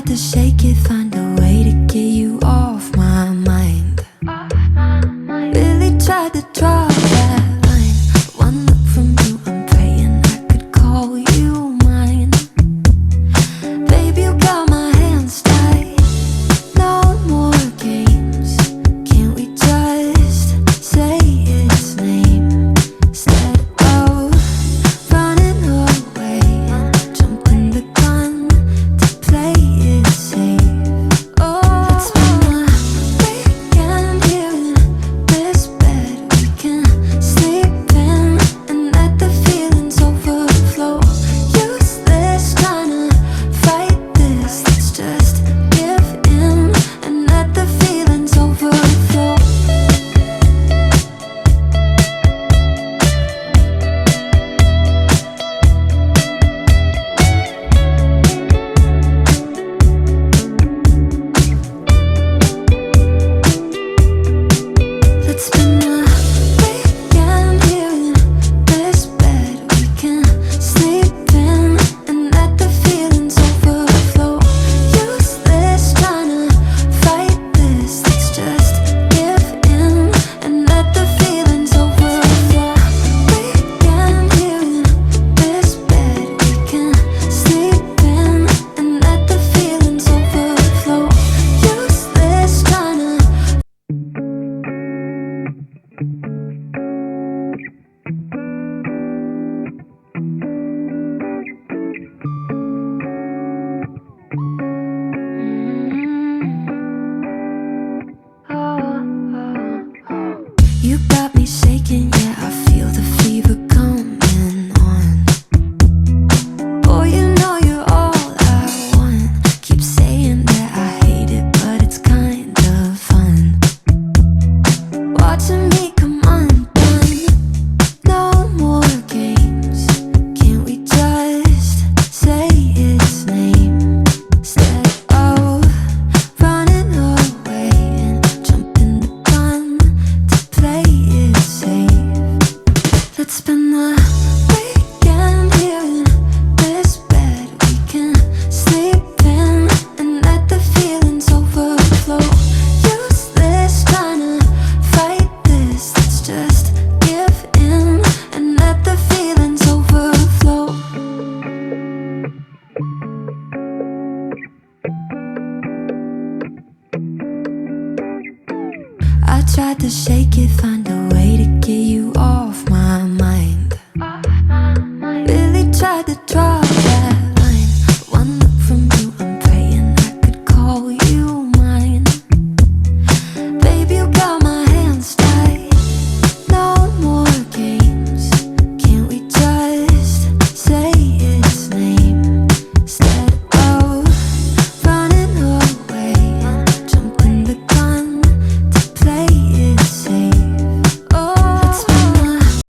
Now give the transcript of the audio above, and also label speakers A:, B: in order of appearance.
A: tried to shake it, find a way to get you off my mind. Really tried to draw that line. One look from you, I'm praying I could call you mine. Baby, you got my hands tied. No more games. Can't we just say its name instead of running away and jumping the gun to play it safe? Oh, it's been a weekend here in this bed we can sleep in and let the feelings overflow. Useless trying to fight this. Let's just give in and let the feelings overflow. Let's spend a weekend here in this bed we can sleep in and let the feelings overflow. Useless trying to fight this. Let's just give in and let the feelings overflow. Weekend here in this bed we can sleep in and let the feelings overflow. Useless trying to You got me shaking, yeah, I feel the fever coming on. Boy, you know you're all I want. Keep saying that I hate it, but it's kind of fun. Watching me come undone. No more games. Can't we just say its name instead of running away and jumping the gun to play it safe? Let's spend the weekend here in this bed we can sleep in and let the feelings overflow. Useless trying to fight this. Let's just give in and let the feelings overflow. I tried to shake it, find a way to get you off my